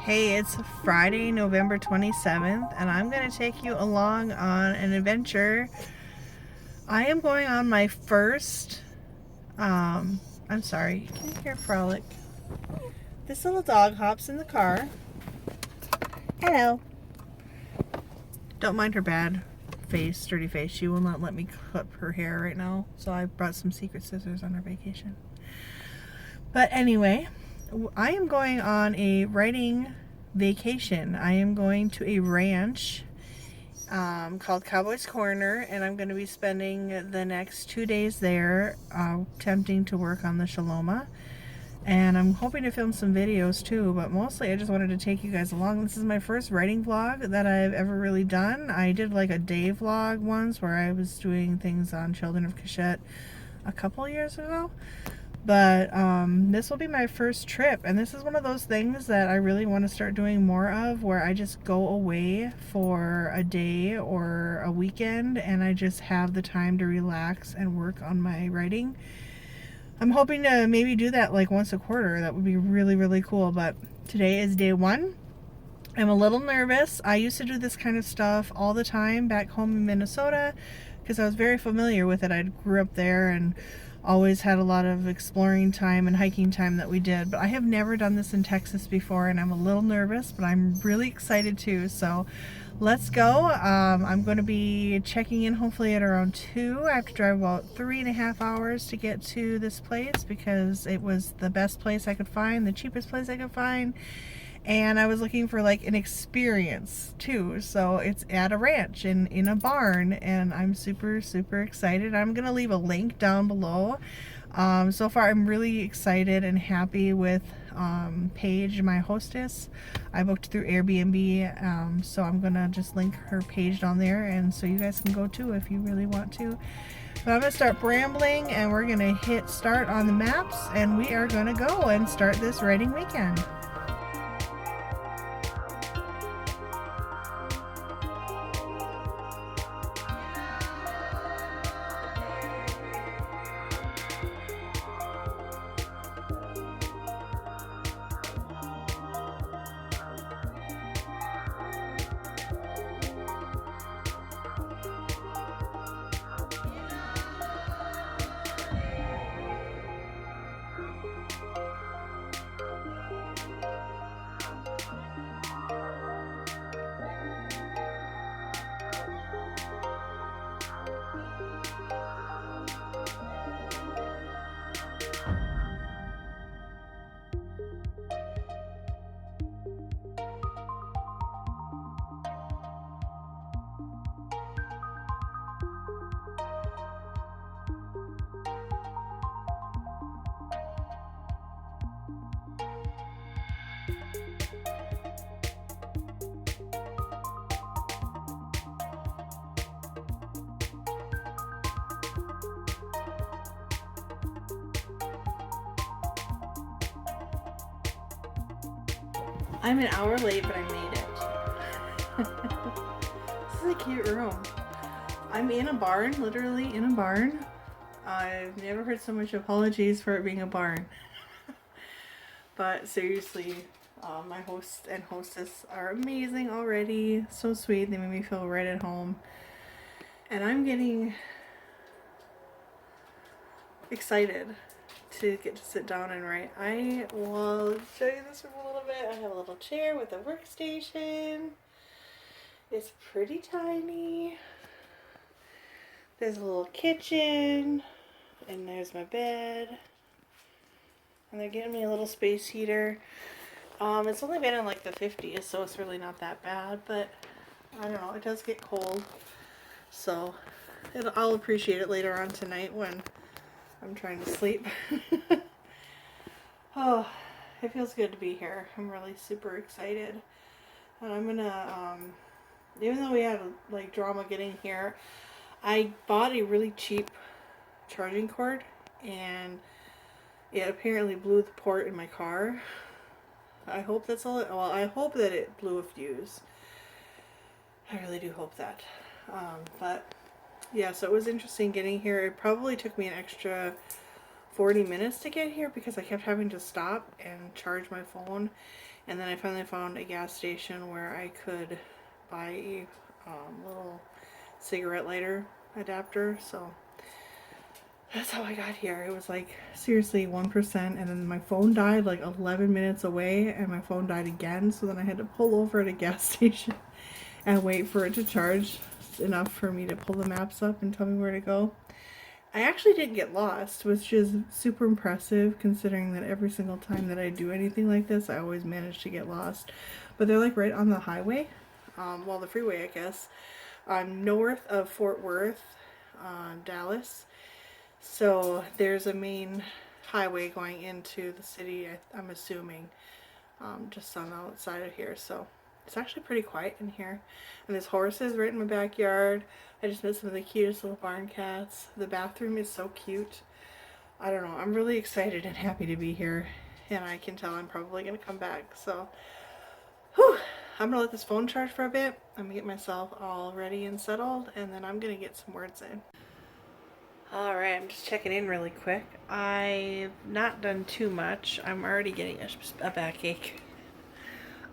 Hey, it's Friday, November 27th, and I'm going to take you along on an adventure. I am going on my first, I'm sorry, can you hear Frolic? This little dog hops in the car. Hello. Don't mind her bad face, dirty face. She will not let me clip her hair right now, so I brought some secret scissors on our vacation. But anyway, I am going on a writing vacation. I am going to a ranch called Cowboy's Corner, and I'm going to be spending the next 2 days there, attempting to work on the Shaloma. And I'm hoping to film some videos too, but mostly I just wanted to take you guys along. This is my first writing vlog that I've ever really done. I did like a day vlog once where I was doing things on Children of Cashette a couple years ago. But this will be my first trip, and this is one of those things that I really want to start doing more of, where I just go away for a day or a weekend and I just have the time to relax and work on my writing. I'm hoping to maybe do that like once a quarter. That would be really, really cool. But today is day one. I'm a little nervous. I used to do this kind of stuff all the time back home in Minnesota because I was very familiar with it. I grew up there and always had a lot of exploring time and hiking time that we did. But I have never done this in Texas before, and I'm a little nervous, but I'm really excited too. So let's go. I'm going to be checking in hopefully at around 2. I have to drive about 3.5 hours to get to this place because it was the best place I could find, the cheapest place I could find. And I was looking for like an experience too. So it's at a ranch in a barn, and I'm super, super excited. I'm going to leave a link down below. So far I'm really excited and happy with Paige, my hostess. I booked through Airbnb, so I'm going to just link her page down there, and so you guys can go too if you really want to. But I'm going to start brambling, and we're going to hit start on the maps, and we are going to go and start this writing weekend. I'm an hour late, but I made it. This is a cute room. I'm in a barn, literally in a barn. I've never heard so much apologies for it being a barn. But seriously, my host and hostess are amazing already. So sweet. They made me feel right at home. And I'm getting excited to get to sit down and write. I will show you this room a little bit. I have a little chair with a workstation. It's pretty tiny. There's a little kitchen, and there's my bed. And they're getting me a little space heater. It's only been in like the 50s, so it's really not that bad, but I don't know, it does get cold. So I'll appreciate it later on tonight when I'm trying to sleep. Oh, it feels good to be here. I'm really super excited. And I'm gonna, even though we had like drama getting here, I bought a really cheap charging cord, and it apparently blew the port in my car. I hope that's all. Well, I hope that it blew a fuse. I really do hope that. But yeah, so it was interesting getting here. It probably took me an extra 40 minutes to get here because I kept having to stop and charge my phone. And then I finally found a gas station where I could buy a little cigarette lighter adapter. So that's how I got here. It was like seriously 1%, and then my phone died like 11 minutes away, and my phone died again. So then I had to pull over at a gas station and wait for it to charge enough for me to pull the maps up and tell me where to go. I actually didn't get lost, which is super impressive considering that every single time that I do anything like this, I always manage to get lost. But they're like right on the highway, well, the freeway, I guess, north of Fort Worth, Dallas. So there's a main highway going into the city, I'm assuming, just on the outside of here. So it's actually pretty quiet in here. And there's horses right in my backyard. I just met some of the cutest little barn cats. The bathroom is so cute. I don't know. I'm really excited and happy to be here. And I can tell I'm probably going to come back. So, whew, I'm going to let this phone charge for a bit. I'm going to get myself all ready and settled. And then I'm going to get some words in. Alright, I'm just checking in really quick. I've not done too much. I'm already getting a backache.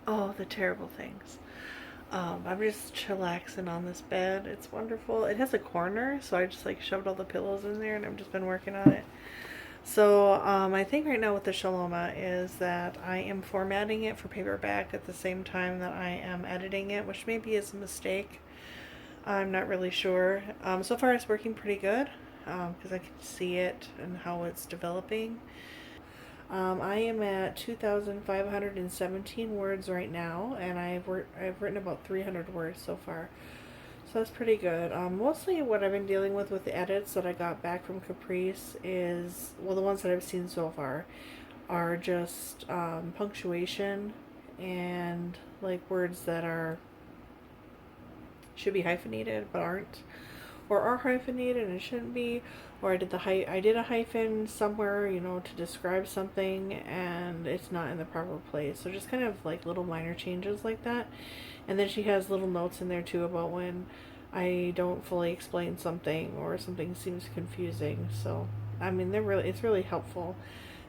Oh, the terrible things. I'm just chillaxing on this bed. It's wonderful. It has a corner, so I just like shoved all the pillows in there and I've just been working on it. So I think right now with the Shaloma is that I am formatting it for paperback at the same time that I am editing it, which maybe is a mistake. I'm not really sure. So far it's working pretty good because I can see it and how it's developing. I am at 2,517 words right now, and I've written about 300 words so far. So that's pretty good. Mostly what I've been dealing with the edits that I got back from Caprice is, well, the ones that I've seen so far are just punctuation and like words that should be hyphenated but aren't, or are hyphenated and it shouldn't be, or I did a hyphen somewhere, you know, to describe something and it's not in the proper place. So just kind of like little minor changes like that. And then she has little notes in there too about when I don't fully explain something or something seems confusing. So I mean, it's really helpful.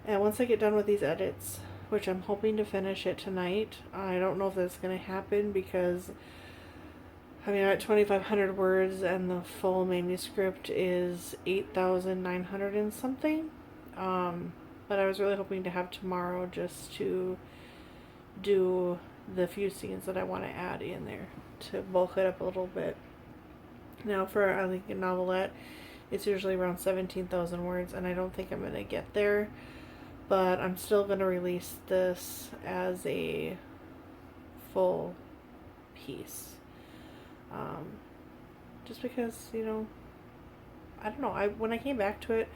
And once I get done with these edits, which I'm hoping to finish it tonight, I don't know if that's going to happen because I mean, I'm at 2,500 words and the full manuscript is 8,900 and something. But I was really hoping to have tomorrow just to do the few scenes that I want to add in there to bulk it up a little bit. Now for I think a novelette, it's usually around 17,000 words and I don't think I'm going to get there. But I'm still going to release this as a full piece. Just because, you know, I don't know, when I came back to it,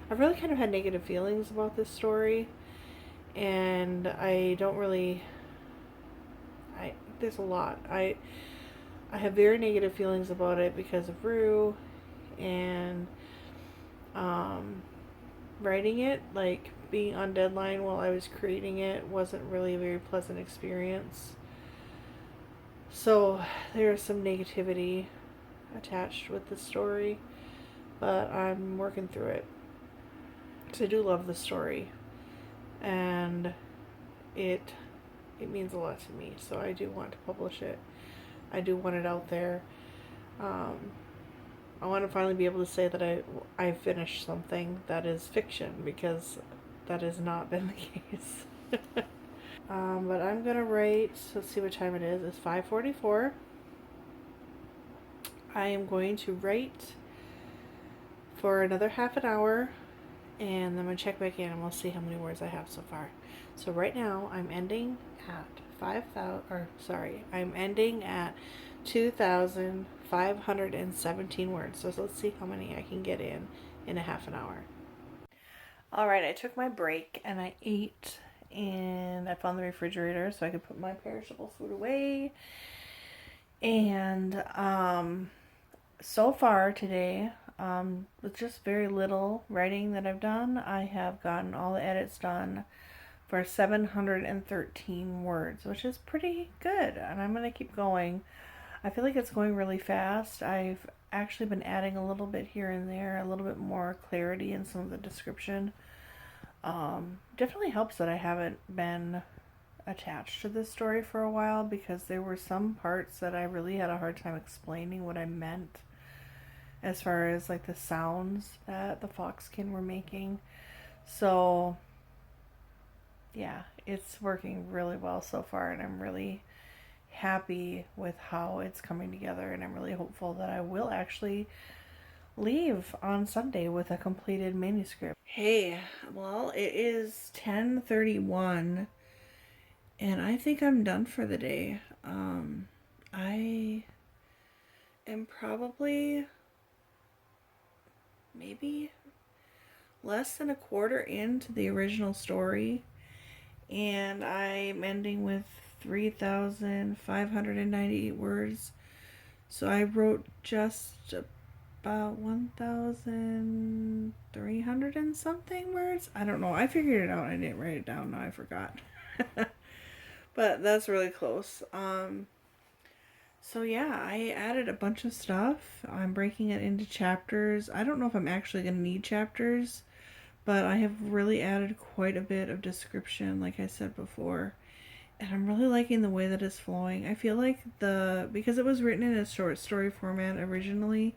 I really kind of had negative feelings about this story, and I don't really, there's a lot. I have very negative feelings about it because of Rue, and, writing it, like, being on deadline while I was creating it wasn't really a very pleasant experience. So there's some negativity attached with the story, but I'm working through it. Because I do love the story, and it means a lot to me. So I do want to publish it. I do want it out there. I want to finally be able to say that I finished something that is fiction, because that has not been the case. But I'm gonna write, let's see what time it is. It's 5:44. I am going to write for another half an hour, and then I'm gonna check back in and we'll see how many words I have so far. So right now I'm ending at 2,517 words. So let's see how many I can get in a half an hour. Alright, I took my break and I ate, and I found the refrigerator so I could put my perishable food away. And so far today, with just very little writing that I've done, I have gotten all the edits done for 713 words, which is pretty good, and I'm going to keep going. I feel like it's going really fast. I've actually been adding a little bit here and there, a little bit more clarity in some of the description. Definitely helps that I haven't been attached to this story for a while because there were some parts that I really had a hard time explaining what I meant as far as like the sounds that the foxkin were making. So yeah, it's working really well so far, and I'm really happy with how it's coming together, and I'm really hopeful that I will actually leave on Sunday with a completed manuscript. Hey, well, it is 10:31 and I think I'm done for the day. I am probably maybe less than a quarter into the original story, and I'm ending with 3,598 words. So I wrote just about 1,300 and something words. I don't know. I figured it out. I didn't write it down. Now I forgot. But that's really close. So yeah, I added a bunch of stuff. I'm breaking it into chapters. I don't know if I'm actually going to need chapters, but I have really added quite a bit of description, like I said before. And I'm really liking the way that it's flowing. I feel like because it was written in a short story format originally,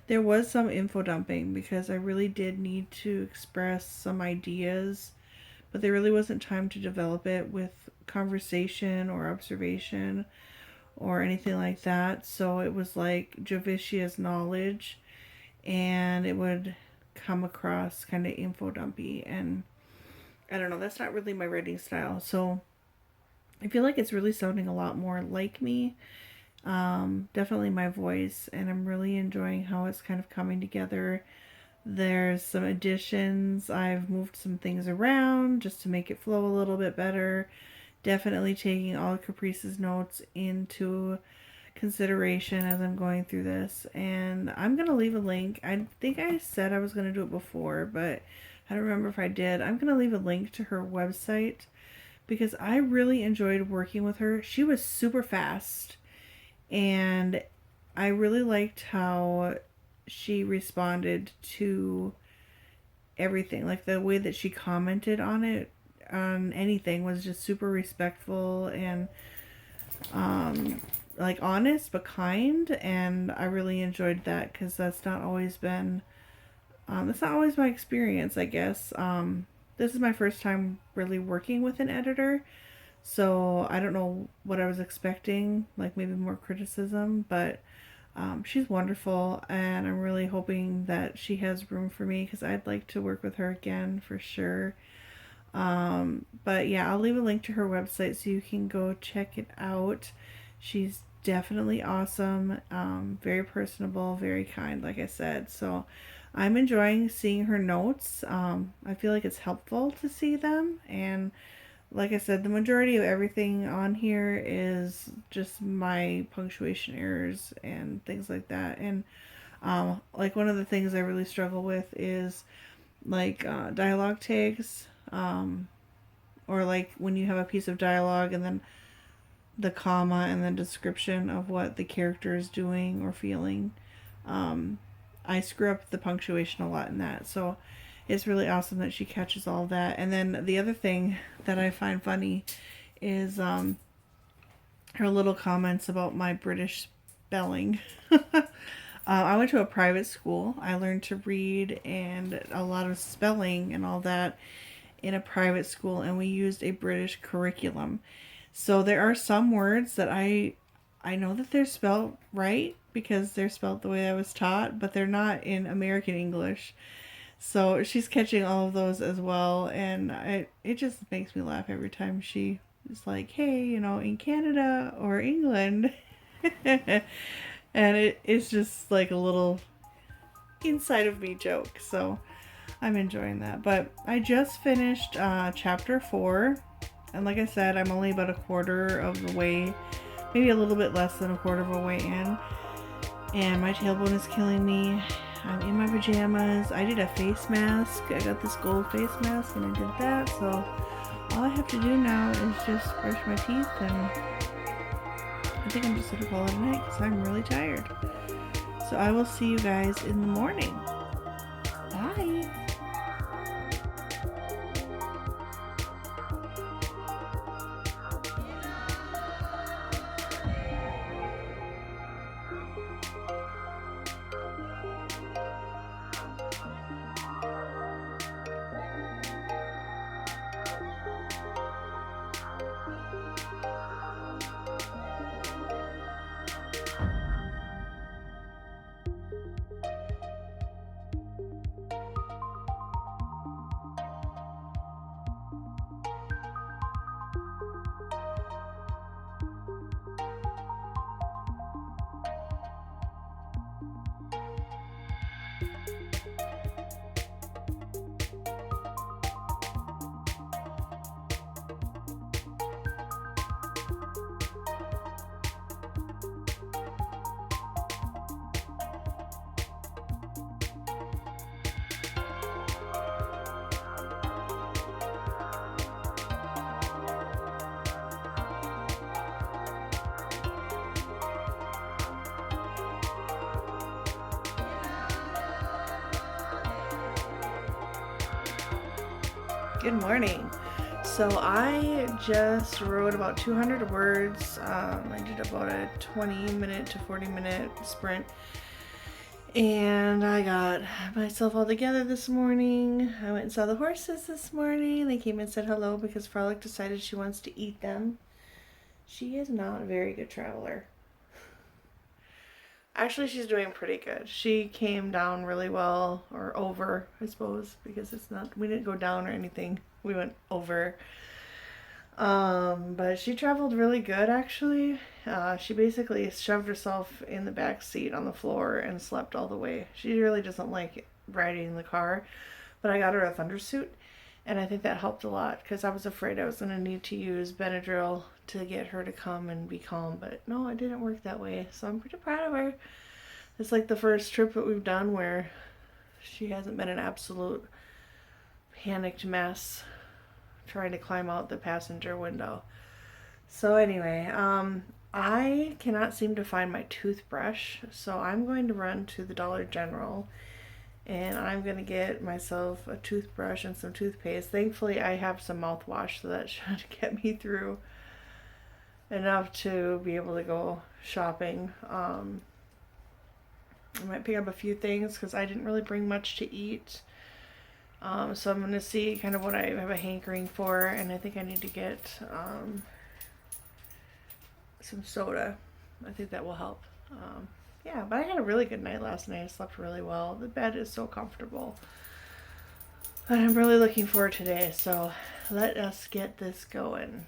there was some info dumping because I really did need to express some ideas, but there really wasn't time to develop it with conversation or observation or anything like that. So it was like Javicia's knowledge, and it would come across kind of info dumpy, and I don't know, that's not really my writing style. So I feel like it's really sounding a lot more like me. Definitely my voice, and I'm really enjoying how it's kind of coming together. There's some additions. I've moved some things around just to make it flow a little bit better. Definitely taking all of Caprice's notes into consideration as I'm going through this. And I'm going to leave a link. I think I said I was going to do it before, but I don't remember if I did. I'm going to leave a link to her website because I really enjoyed working with her. She was super fast, and I really liked how she responded to everything. Like the way that she commented on it, on anything, was just super respectful and like honest but kind, and I really enjoyed that because that's not always my experience, I guess. This is my first time really working with an editor, so I don't know what I was expecting, like maybe more criticism, but she's wonderful, and I'm really hoping that she has room for me because I'd like to work with her again for sure. But yeah, I'll leave a link to her website so you can go check it out. She's definitely awesome, very personable, very kind, like I said. So I'm enjoying seeing her notes. I feel like it's helpful to see them, and like I said, the majority of everything on here is just my punctuation errors and things like that. And like one of the things I really struggle with is like dialogue tags, or like when you have a piece of dialogue and then the comma and the description of what the character is doing or feeling. I screw up the punctuation a lot in that, so it's really awesome that she catches all that. And then the other thing that I find funny is her little comments about my British spelling. I went to a private school. I learned to read and a lot of spelling and all that in a private school, and we used a British curriculum. So there are some words that I know that they're spelled right because they're spelled the way I was taught, but they're not in American English. So she's catching all of those as well, and it just makes me laugh every time she is like, hey, you know, in Canada or England. And it's just like a little inside of me joke, so I'm enjoying that. But I just finished chapter 4, and like I said, I'm only about a quarter of the way, maybe a little bit less than a quarter of a way in, and my tailbone is killing me. I'm in my pajamas. I did a face mask. I got this gold face mask and I did that, so all I have to do now is just brush my teeth, and I think I'm just going to call it a night because I'm really tired. So I will see you guys in the morning. Bye! Good morning. So I just wrote about 200 words. I did about a 20-minute to 40-minute sprint. And I got myself all together this morning. I went and saw the horses this morning. They came and said hello because Frolic decided she wants to eat them. She is not a very good traveler. Actually, she's doing pretty good. She came down really well, or over, I suppose, because we didn't go down or anything. We went over. But she traveled really good, actually. She basically shoved herself in the back seat on the floor and slept all the way. She really doesn't like riding in the car, but I got her a Thundersuit, and I think that helped a lot because I was afraid I was going to need to use Benadryl to get her to come and be calm, but no, it didn't work that way, so I'm pretty proud of her. It's like the first trip that we've done where she hasn't been an absolute panicked mess trying to climb out the passenger window. So anyway, I cannot seem to find my toothbrush, so I'm going to run to the Dollar General and I'm going to get myself a toothbrush and some toothpaste. Thankfully, I have some mouthwash, so that should get me through enough to be able to go shopping. I might pick up a few things because I didn't really bring much to eat. So I'm going to see kind of what I have a hankering for, and I think I need to get some soda. I think that will help. Yeah, but I had a really good night last night. I slept really well. The bed is so comfortable. And I'm really looking forward to today, so let us get this going.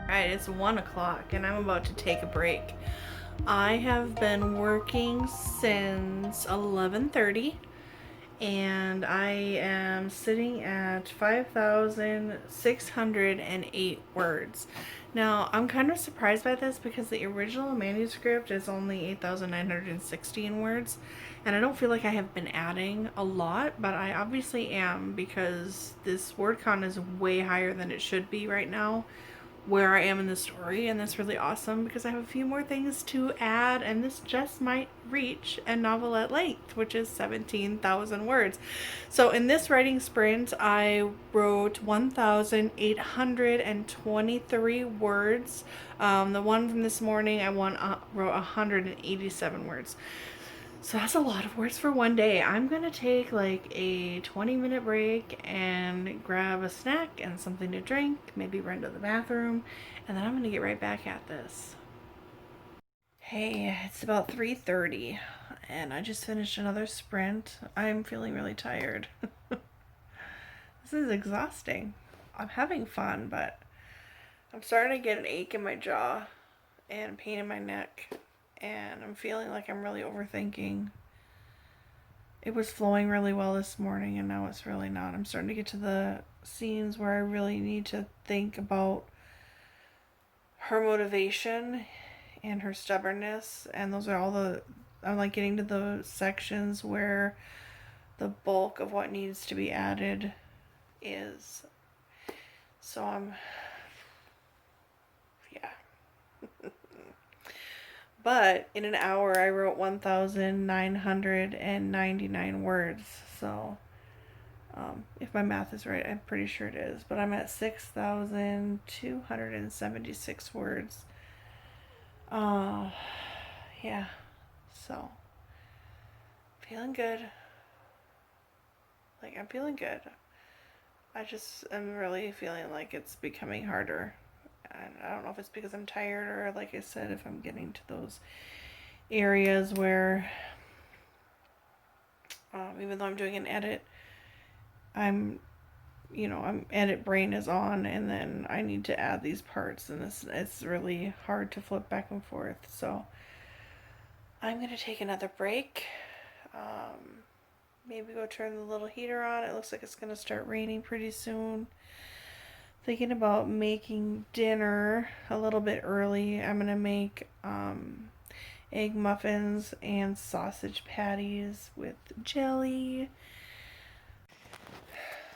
Alright, it's 1 o'clock and I'm about to take a break. I have been working since 11:30 and I am sitting at 5,608 words. Now, I'm kind of surprised by this because the original manuscript is only 8,916 words, and I don't feel like I have been adding a lot, but I obviously am because this word count is way higher than it should be right now where I am in the story, and that's really awesome because I have a few more things to add, and this just might reach a novelette length, which is 17,000 words. So in this writing sprint, I wrote 1,823 words. The one from this morning, I wrote 187 words. So that's a lot of words for one day. I'm going to take like a 20-minute break and grab a snack and something to drink, maybe run to the bathroom, and then I'm going to get right back at this. Hey, it's about 3:30 and I just finished another sprint. I'm feeling really tired. This is exhausting. I'm having fun, but I'm starting to get an ache in my jaw and pain in my neck. And I'm feeling like I'm really overthinking. It was flowing really well this morning, and now it's really not. I'm starting to get to the scenes where I really need to think about her motivation and her stubbornness, and those are I'm like getting to the sections where the bulk of what needs to be added is. So yeah. But in an hour, I wrote 1,999 words. So, if my math is right, I'm pretty sure it is. But I'm at 6,276 words. Yeah. So, feeling good. Like, I'm feeling good. I just am really feeling like it's becoming harder. And I don't know if it's because I'm tired or, like I said, if I'm getting to those areas where, even though I'm doing an edit, I'm edit brain is on, and then I need to add these parts, and it's really hard to flip back and forth. So I'm going to take another break. Maybe go turn the little heater on. It looks like it's going to start raining pretty soon. Thinking about making dinner a little bit early. I'm going to make egg muffins and sausage patties with jelly.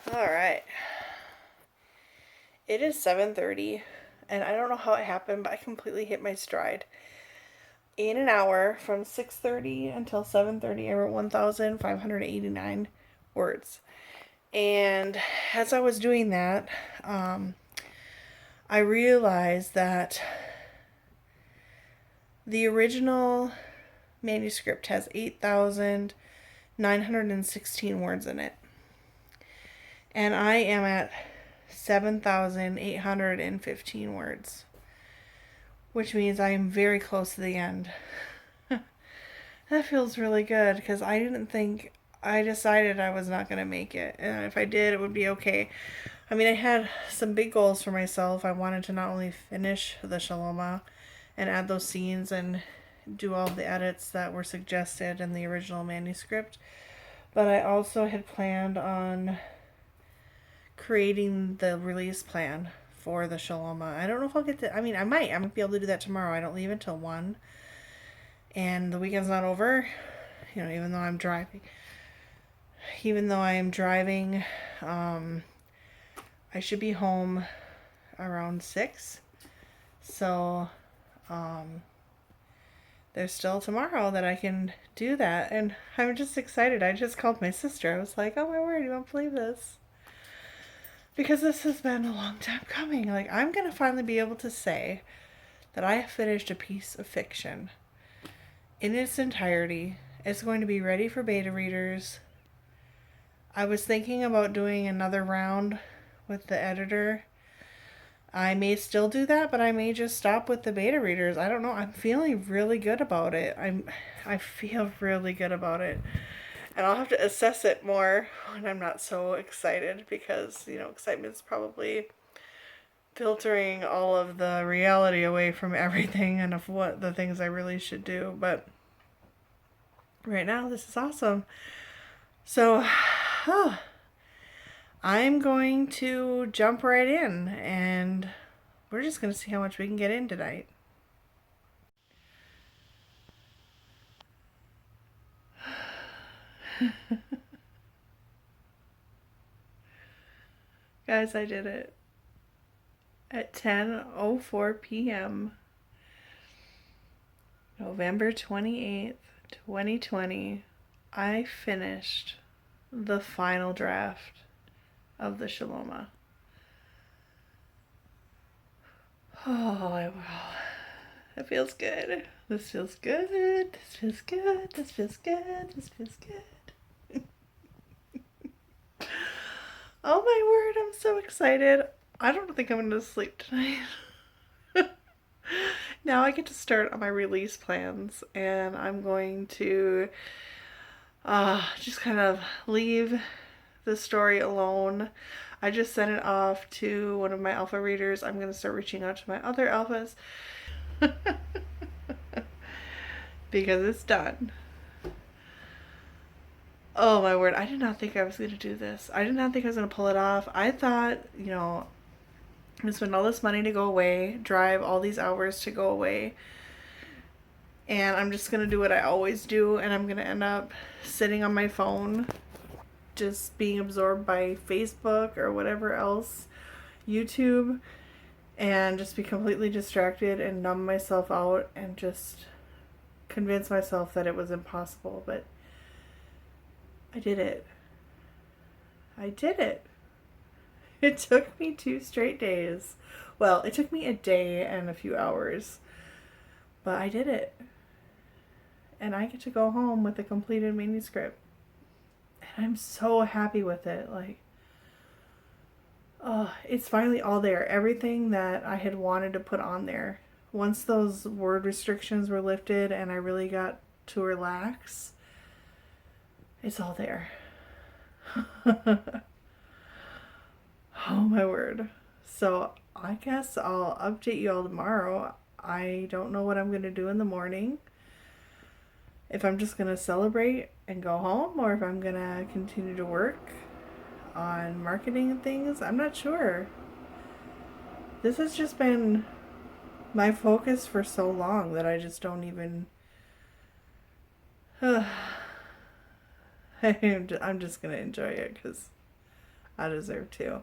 Alright. It is 7:30, and I don't know how it happened, but I completely hit my stride. In an hour, from 6:30 until 7:30, I wrote 1,589 words. And as I was doing that, I realized that the original manuscript has 8,916 words in it. And I am at 7,815 words, which means I am very close to the end. That feels really good, because I decided I was not going to make it. And if I did, it would be okay. I mean, I had some big goals for myself. I wanted to not only finish the Shaloma and add those scenes and do all the edits that were suggested in the original manuscript, but I also had planned on creating the release plan for the Shaloma. I don't know if I'll get to, I might be able to do that tomorrow. I don't leave until 1. And the weekend's not over. Even though I'm driving. I should be home around 6. So, there's still tomorrow that I can do that. And I'm just excited. I just called my sister. I was like, oh my word, you won't believe this. Because this has been a long time coming. Like, I'm going to finally be able to say that I have finished a piece of fiction in its entirety. It's going to be ready for beta readers. I was thinking about doing another round with the editor. I may still do that, but I may just stop with the beta readers. I don't know. I'm feeling really good about it. I feel really good about it. And I'll have to assess it more when I'm not so excited, because, excitement's probably filtering all of the reality away from everything and of what the things I really should do. But right now, this is awesome. So, I'm going to jump right in, and we're just going to see how much we can get in tonight. Guys, I did it. At 10:04 p.m. November 28th, 2020, I finished the final draft of the Shaloma. Oh, it feels good. This feels good. This feels good. This feels good. This feels good. Oh my word, I'm so excited. I don't think I'm going to sleep tonight. Now I get to start on my release plans, and I'm going to just kind of leave the story alone. I just sent it off to one of my alpha readers. I'm going to start reaching out to my other alphas because it's done. Oh my word, I did not think I was going to do this. I did not think I was going to pull it off. I thought, I'm going to spend all this money to go away, drive all these hours to go away, and I'm just going to do what I always do, and I'm going to end up sitting on my phone, just being absorbed by Facebook or whatever else, YouTube, and just be completely distracted and numb myself out and just convince myself that it was impossible. But I did it. I did it. It took me 2 straight days. Well, it took me a day and a few hours, but I did it. and I get to go home with a completed manuscript. And I'm so happy with it. Like, oh, it's finally all there. Everything that I had wanted to put on there. Once those word restrictions were lifted and I really got to relax, it's all there. Oh my word. So I guess I'll update you all tomorrow. I don't know what I'm going to do in the morning. If I'm just going to celebrate and go home, or if I'm going to continue to work on marketing and things, I'm not sure. This has just been my focus for so long that I just don't even. I'm just going to enjoy it because I deserve to.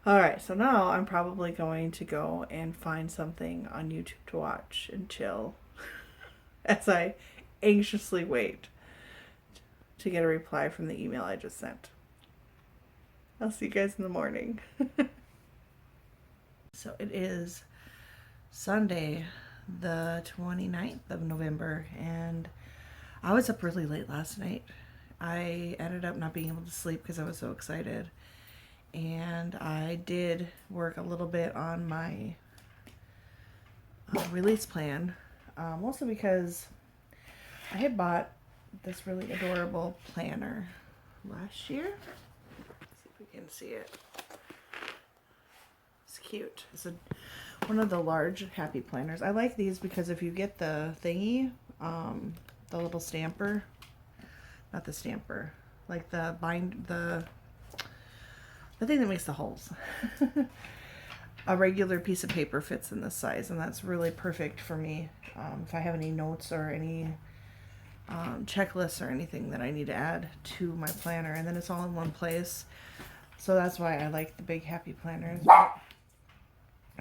Alright, so now I'm probably going to go and find something on YouTube to watch and chill as I anxiously wait to get a reply from the email I just sent. I'll see you guys in the morning. So it is Sunday, the 29th of November, and I was up really late last night. I ended up not being able to sleep because I was so excited. And I did work a little bit on my release plan, mostly because I had bought this really adorable planner last year. Let's see if we can see it. It's cute. It's one of the large happy planners. I like these because if you get the thingy, the little stamper, not the stamper, like the thing that makes the holes. A regular piece of paper fits in this size, and that's really perfect for me if I have any notes or any checklists or anything that I need to add to my planner, and then it's all in one place. So that's why I like the big happy planners.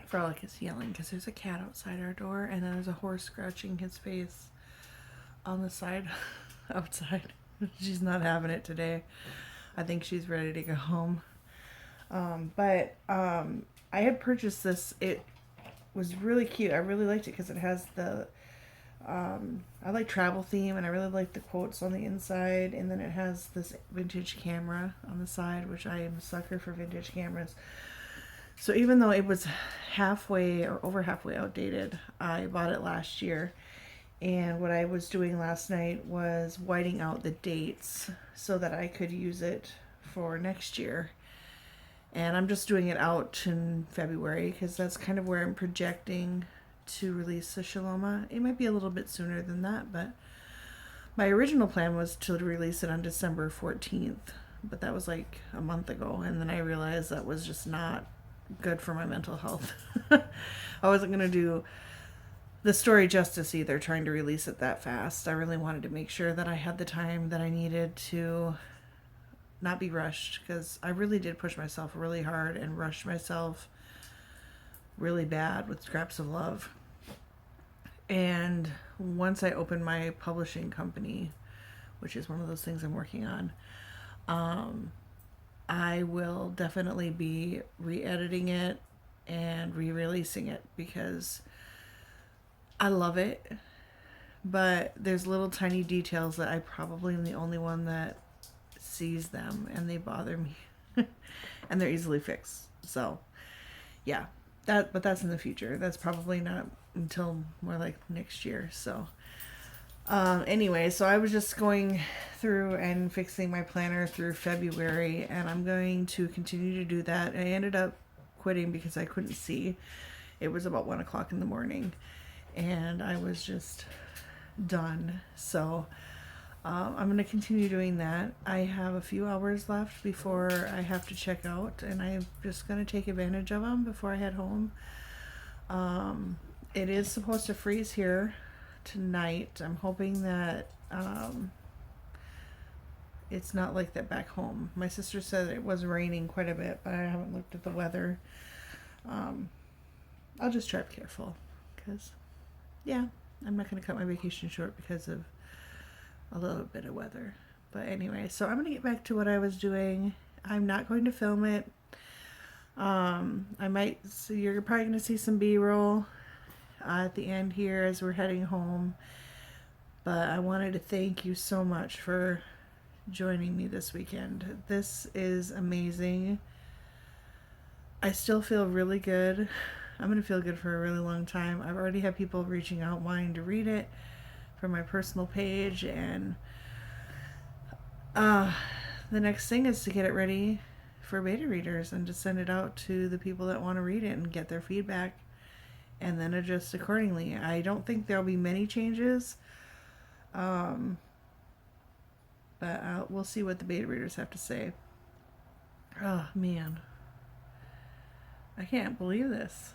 Frolic is yelling because there's a cat outside our door, and then there's a horse scratching his face on the side outside. She's not having it today. I think she's ready to go home. I had purchased this. It was really cute. I really liked it because it has the, I like travel theme, and I really like the quotes on the inside, and then it has this vintage camera on the side, which I am a sucker for vintage cameras. So even though it was halfway or over halfway outdated, I bought it last year. And what I was doing last night was whiting out the dates so that I could use it for next year. And I'm just doing it out in February because that's kind of where I'm projecting to release the Shaloma. It might be a little bit sooner than that, but my original plan was to release it on December 14th. But that was like a month ago, and then I realized that was just not good for my mental health. I wasn't going to do the story justice either, trying to release it that fast. I really wanted to make sure that I had the time that I needed to not be rushed, because I really did push myself really hard and rush myself really bad with Scraps of Love. And once I opened my publishing company, which is one of those things I'm working on, I will definitely be re-editing it and re-releasing it because I love it, but there's little tiny details that I probably am the only one that sees them, and they bother me. And they're easily fixed. So yeah, but that's in the future. That's probably not until more like next year. So anyway, so I was just going through and fixing my planner through February, and I'm going to continue to do that. I ended up quitting because I couldn't see. It was about 1 o'clock in the morning, and I was just done. So I'm going to continue doing that. I have a few hours left before I have to check out, and I'm just going to take advantage of them before I head home. It is supposed to freeze here tonight. I'm hoping that it's not like that back home. My sister said it was raining quite a bit, but I haven't looked at the weather. I'll just try to be careful because, yeah, I'm not going to cut my vacation short because of a little bit of weather. But anyway, so I'm going to get back to what I was doing. I'm not going to film it. So you're probably going to see some B-roll at the end here as we're heading home. But I wanted to thank you so much for joining me this weekend. This is amazing. I still feel really good. I'm going to feel good for a really long time. I've already had people reaching out wanting to read it from my personal page, and the next thing is to get it ready for beta readers and to send it out to the people that want to read it and get their feedback and then adjust accordingly. I don't think there'll be many changes, but we'll see what the beta readers have to say. Oh man, I can't believe this.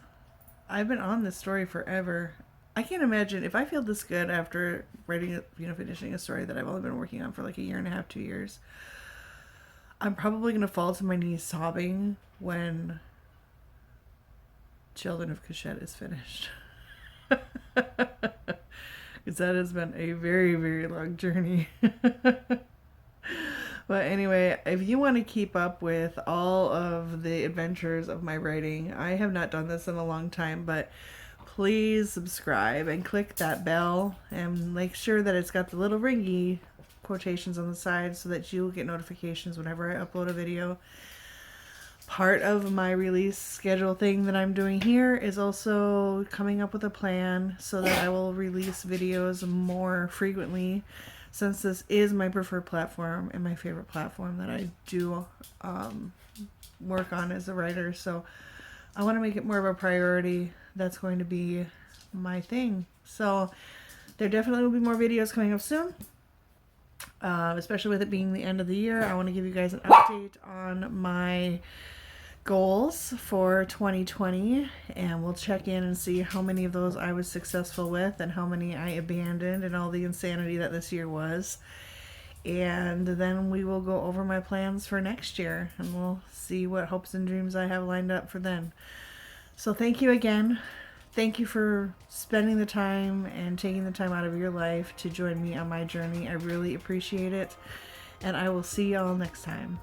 I've been on this story forever. I can't imagine if I feel this good after writing, finishing a story that I've only been working on for like a year and a half, 2 years. I'm probably going to fall to my knees sobbing when Children of Cashette is finished. Because that has been a very, very long journey. But anyway, if you want to keep up with all of the adventures of my writing, I have not done this in a long time, but please subscribe and click that bell and make sure that it's got the little ringy quotations on the side so that you'll get notifications whenever I upload a video. Part of my release schedule thing that I'm doing here is also coming up with a plan so that I will release videos more frequently, since this is my preferred platform and my favorite platform that I do work on as a writer. So I want to make it more of a priority. That's going to be my thing. So there definitely will be more videos coming up soon, especially with it being the end of the year. I want to give you guys an update on my goals for 2020, and we'll check in and see how many of those I was successful with and how many I abandoned and all the insanity that this year was. And then we will go over my plans for next year and we'll see what hopes and dreams I have lined up for then. So thank you again. Thank you for spending the time and taking the time out of your life to join me on my journey. I really appreciate it, and I will see y'all next time.